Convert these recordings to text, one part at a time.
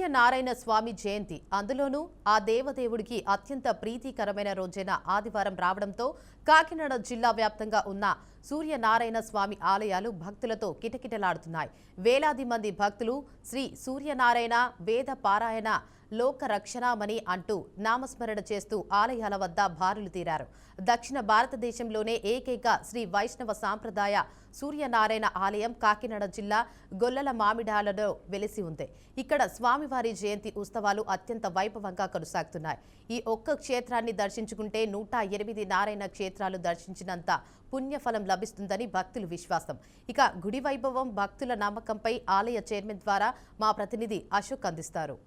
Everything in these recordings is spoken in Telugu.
సూర్యనారాయణ స్వామి జయంతి అందులోనూ ఆ దేవదేవుడికి అత్యంత ప్రీతికరమైన రోజైన ఆదివారం రావడంతో కాకినాడ జిల్లా వ్యాప్తంగా ఉన్న సూర్యనారాయణ స్వామి ఆలయాలు భక్తులతో కిటకిటలాడుతున్నాయి. వేలాది మంది భక్తులు శ్రీ సూర్యనారాయణ వేద పారాయణ లోక రక్షణమని అంటూ నామస్మరణ చేస్తూ ఆలయాల వద్ద బారులు తీరారు. దక్షిణ భారతదేశంలోనే ఏకైక శ్రీ వైష్ణవ సాంప్రదాయ సూర్యనారాయణ ఆలయం కాకినాడ జిల్లా గొల్లల మామిడాలలో వెలిసి ఉంది. ఇక్కడ స్వామివారి జయంతి ఉత్సవాలు అత్యంత వైభవంగా కొనసాగుతున్నాయి. ఈ ఒక్క క్షేత్రాన్ని దర్శించుకుంటే 108 నారాయణ క్షేత్రాలు దర్శించినంత పుణ్యఫలం లభిస్తుందని భక్తుల విశ్వాసం. ఇక గుడి వైభవం భక్తుల నమ్మకంపై ఆలయ చైర్మన్ ద్వారా మా ప్రతినిధి అశోక్ అందిస్తారు.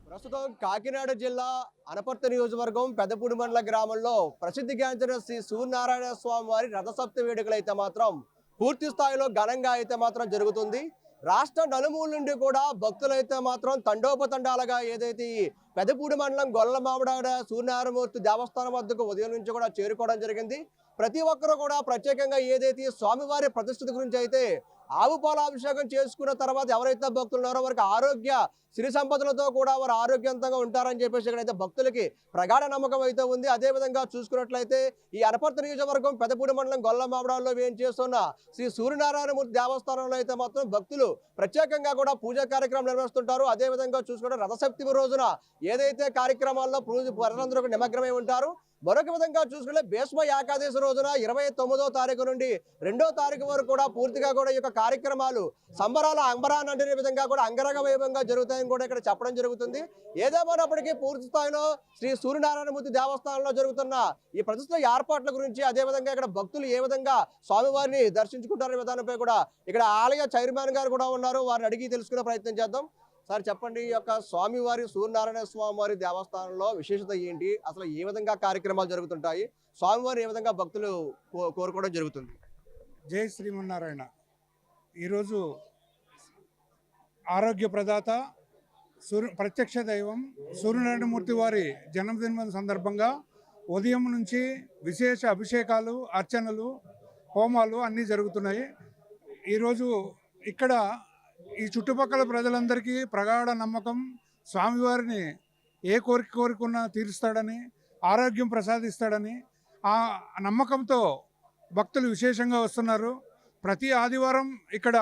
ప్రస్తుతం కాకినాడ జిల్లా అనపర్తి నియోజకవర్గం పెద్దపూడి మండల గ్రామంలో ప్రసిద్ధిగాంచిన శ్రీ సూర్యనారాయణ స్వామి వారి రథసప్తమి వేడుకలు అయితే మాత్రం పూర్తి స్థాయిలో ఘనంగా అయితే మాత్రం జరుగుతుంది. రాష్ట్ర నలుమూల నుండి కూడా భక్తులైతే మాత్రం తండోపతండాలుగా ఏదైతే ఈ పెద్దపూడి మండలం గొల్ల మామిడాడ సూర్యనారాయణమూర్తి దేవస్థానం వద్దకు ఉదయం నుంచి కూడా చేరుకోవడం జరిగింది. ప్రతి ఒక్కరు కూడా ప్రత్యేకంగా ఏదైతే స్వామివారి ప్రతిష్ఠితి గురించి అయితే ఆవు పాల అభిషేకం చేసుకున్న తర్వాత ఎవరైతే భక్తులు ఉన్నారో వారికి ఆరోగ్య సిరి సంపదలతో కూడా వారు ఆరోగ్యవంతంగా ఉంటారని చెప్పేసి ఇక్కడైతే భక్తులకి ప్రగాఢ నమ్మకం అయితే ఉంది. అదేవిధంగా చూసుకున్నట్లయితే ఈ అనపర్తి నియోజకవర్గం పెద్దపూడి మండలం గొల్ల మామిడాల్లో వేం చేస్తున్న శ్రీ సూర్యనారాయణమూర్తి దేవస్థానంలో అయితే మాత్రం భక్తులు ప్రత్యేకంగా కూడా పూజా కార్యక్రమం నిర్వహిస్తుంటారు. అదేవిధంగా చూసుకుంటే రథసప్తమి రోజున ఏదైతే కార్యక్రమాల్లో ప్రజలందరూ నిమగ్నమై ఉంటారు. మరొక విధంగా చూసుకుంటే భీష్మ ఏకాదశి రోజున 29వ తారీఖు నుండి 2వ తారీఖు వరకు కూడా పూర్తిగా కూడా ఈ యొక్క కార్యక్రమాలు సంబరాల అంబరాన్ని అంటే విధంగా కూడా అంగరంగ వైభవంగా జరుగుతాయని కూడా ఇక్కడ చెప్పడం జరుగుతుంది. ఏదేమైనప్పటికీ పూర్తి స్థాయిలో శ్రీ సూర్యనారాయణమూర్తి దేవస్థానంలో జరుగుతున్న ఈ ప్రతిష్ట ఏర్పాట్ల గురించి అదేవిధంగా ఇక్కడ భక్తులు ఏ విధంగా స్వామివారిని దర్శించుకుంటారనే విధానంపై కూడా ఇక్కడ ఆలయ చైర్మన్ గారు కూడా ఉన్నారు. వారిని అడిగి తెలుసుకునే ప్రయత్నం చేద్దాం. సార్ చెప్పండి, ఈ యొక్క స్వామివారి సూర్యనారాయణ స్వామివారి దేవస్థానంలో విశేషత ఏంటి, అసలు ఏ విధంగా కార్యక్రమాలు జరుగుతుంటాయి, స్వామివారి ఏ విధంగా భక్తులు కోరుకోవడం జరుగుతుంది? జై శ్రీమన్నారాయణ. ఈరోజు ఆరోగ్య ప్రదాత ప్రత్యక్ష దైవం సూర్యనారాయణమూర్తి వారి జన్మదినం సందర్భంగా ఉదయం నుంచి విశేష అభిషేకాలు, అర్చనలు, హోమాలు అన్నీ జరుగుతున్నాయి. ఈరోజు ఇక్కడ ఈ చుట్టుపక్కల ప్రజలందరికీ ప్రగాఢ నమ్మకం, స్వామివారిని ఏ కోరిక కోరుకున్నా తీరుస్తాడని, ఆరోగ్యం ప్రసాదిస్తాడని ఆ నమ్మకంతో భక్తులు విశేషంగా వస్తున్నారు. ప్రతి ఆదివారం ఇక్కడ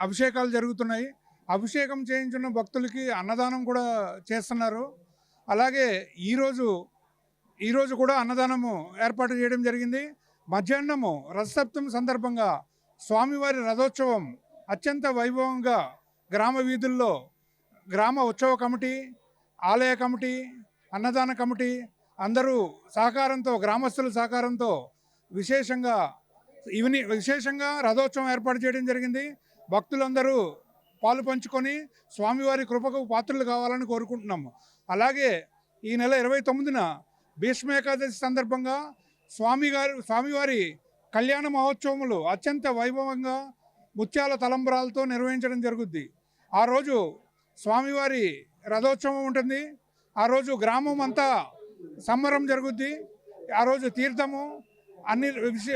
అభిషేకాలు జరుగుతున్నాయి. అభిషేకం చేయించున్న భక్తులకి అన్నదానం కూడా చేస్తున్నారు. అలాగే ఈరోజు కూడా అన్నదానము ఏర్పాటు చేయడం జరిగింది. మధ్యాహ్నము రథసప్తమి సందర్భంగా స్వామివారి రథోత్సవం అత్యంత వైభవంగా గ్రామ వీధుల్లో గ్రామ ఉత్సవ కమిటీ, ఆలయ కమిటీ, అన్నదాన కమిటీ అందరూ సహకారంతో, గ్రామస్తుల సహకారంతో విశేషంగా రథోత్సవం ఏర్పాటు చేయడం జరిగింది. భక్తులందరూ పాలు పంచుకొని స్వామివారి కృపకు పాత్రలు కావాలని కోరుకుంటున్నాము. అలాగే ఈ నెల 29న భీష్మ ఏకాదశి సందర్భంగా స్వామివారి కళ్యాణ మహోత్సవములు అత్యంత వైభవంగా ముత్యాల తలంబ్రాలతో నిర్వహించడం జరుగుద్ది. ఆ రోజు స్వామివారి రథోత్సవం ఉంటుంది. ఆ రోజు గ్రామం అంతా సంబరం జరుగుద్ది. ఆ రోజు తీర్థము,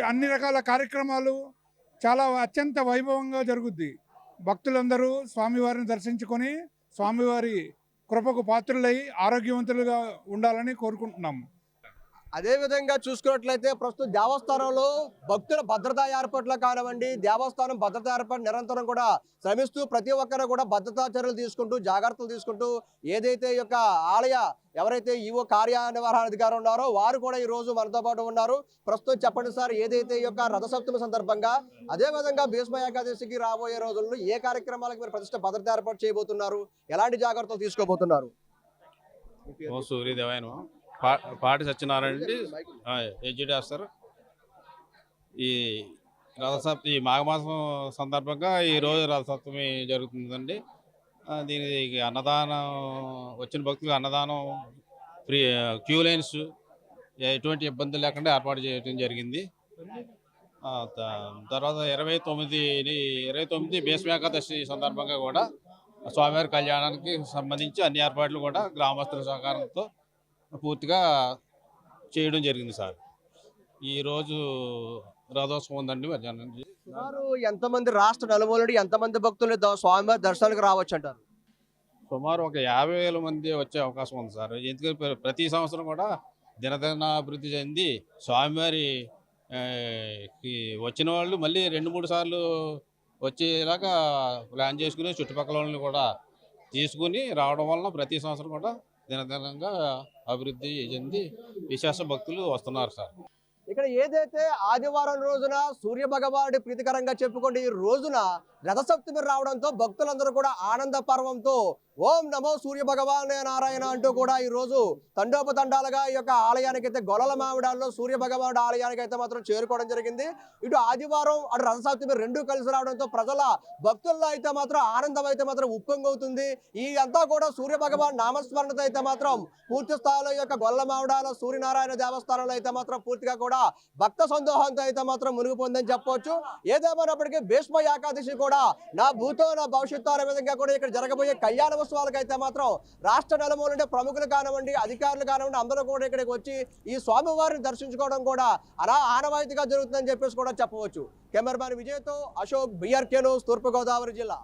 అన్ని రకాల కార్యక్రమాలు చాలా అత్యంత వైభవంగా జరుగుద్ది. భక్తులందరూ స్వామివారిని దర్శించుకొని స్వామివారి కృపకు పాత్రులై ఆరోగ్యవంతులుగా ఉండాలని కోరుకుంటున్నాము. అదేవిధంగా చూసుకున్నట్లయితే ప్రస్తుతం దేవస్థానంలో భక్తుల భద్రతా ఏర్పాట్లు కానివ్వండి, దేవస్థానం భద్రతా ఏర్పాటు నిరంతరం కూడా శ్రమిస్తూ ప్రతి ఒక్కరు కూడా భద్రతా చర్యలు తీసుకుంటూ, జాగ్రత్తలు తీసుకుంటూ ఏదైతే ఈ యొక్క ఆలయ ఎవరైతే ఈవో కార్యనిర్వహణ అధికారులు ఉన్నారో వారు కూడా ఈ రోజు మనతో పాటు ఉన్నారు. ప్రస్తుతం చెప్పండి సార్, ఏదైతే ఈ యొక్క రథసప్తమి సందర్భంగా అదేవిధంగా భీష్మ ఏకాదశికి రాబోయే రోజుల్లో ఏ కార్యక్రమాలకు మీరు ప్రతిష్ట భద్రత ఏర్పాటు చేయబోతున్నారు, ఎలాంటి జాగ్రత్తలు తీసుకోబోతున్నారు? సూర్యదేవాయన పాటి సత్యనారాయణ రెడ్డి ఎడ్జిట్ చేస్తారు. ఈ రథసప్తమి మాఘమాసం సందర్భంగా ఈరోజు రథసప్తమి జరుగుతుందండి. దీనికి అన్నదానం, వచ్చిన భక్తులకు అన్నదానం, ఫ్రీ క్యూ లైన్స్ ఎటువంటి ఇబ్బందులు లేకుండా ఏర్పాటు చేయడం జరిగింది. తర్వాత 29 భీష్మ ఏకాదశి సందర్భంగా కూడా స్వామివారి కళ్యాణానికి సంబంధించి అన్ని ఏర్పాట్లు కూడా గ్రామస్తుల సహకారంతో పూర్తిగా చేయడం జరిగింది సార్. ఈరోజు రథోత్సవం ఉందండి. మధ్యాహ్నం ఎంతమంది రాష్ట్ర నలుమూల నుండి ఎంతమంది భక్తులు స్వామివారి దర్శనాలకు రావచ్చు అంటారు? సుమారు ఒక 50,000 మంది వచ్చే అవకాశం ఉంది సార్. ఎందుకంటే ప్రతి సంవత్సరం కూడా దినదినాభివృద్ధి చెంది స్వామివారి కి వచ్చిన వాళ్ళు మళ్ళీ 2-3 సార్లు వచ్చేలాగా ప్లాన్ చేసుకుని చుట్టుపక్కల వాళ్ళని కూడా తీసుకుని రావడం వలన ప్రతి సంవత్సరం కూడా దినదినంగా అభివృద్ధి చెంది విశేష భక్తులు వస్తున్నారు సార్. ఇక్కడ ఏదైతే ఆదివారం రోజున సూర్య భగవానుడి ప్రీతికరంగా చెప్పుకోండి ఈ రోజున రథసప్తమి రావడంతో భక్తులందరూ కూడా ఆనంద పర్వంతో ఓం నమో సూర్య భగవానే నారాయణ అంటూ కూడా ఈ రోజు తండోపతండాలుగా ఈ యొక్క ఆలయానికి అయితే గొల్లల మామిడాల్లో సూర్య భగవానుడి ఆలయానికి అయితే మాత్రం చేరుకోవడం జరిగింది. ఇటు ఆదివారం అటు రథసప్తమి రెండూ కలిసి రావడంతో ప్రజల భక్తుల్లో అయితే మాత్రం ఆనందం అయితే మాత్రం ఉప్పొంగవుతుంది. ఈ అంతా కూడా సూర్య భగవాన్ నామస్మరణతో అయితే మాత్రం పూర్తి స్థాయిలో ఈ యొక్క గొల్ల మామిడాల సూర్యనారాయణ దేవస్థానంలో అయితే మాత్రం పూర్తిగా కూడా భక్త సందోహంతో అయితే మాత్రం మునిగిపోయిందని చెప్పవచ్చు. ఏదేమైనప్పటికీ భీష్మ ఏకాదశి కూడా నా భూతో నా భవిష్యత్తు అనే విధంగా కూడా ఇక్కడ జరగబోయే కళ్యాణ ఉత్సవాలకు అయితే మాత్రం రాష్ట్ర నలుమూల ప్రముఖులు కానివ్వండి, అధికారులు కానివ్వండి, అందరూ కూడా ఇక్కడికి వచ్చి ఈ స్వామివారిని దర్శించుకోవడం కూడా అలా ఆనవాయితీగా జరుగుతుందని చెప్పేసి కూడా చెప్పవచ్చు. కెమెరామ్యాన్ విజయ్తో అశోక్, BRK న్యూస్, తూర్పుగోదావరి జిల్లా.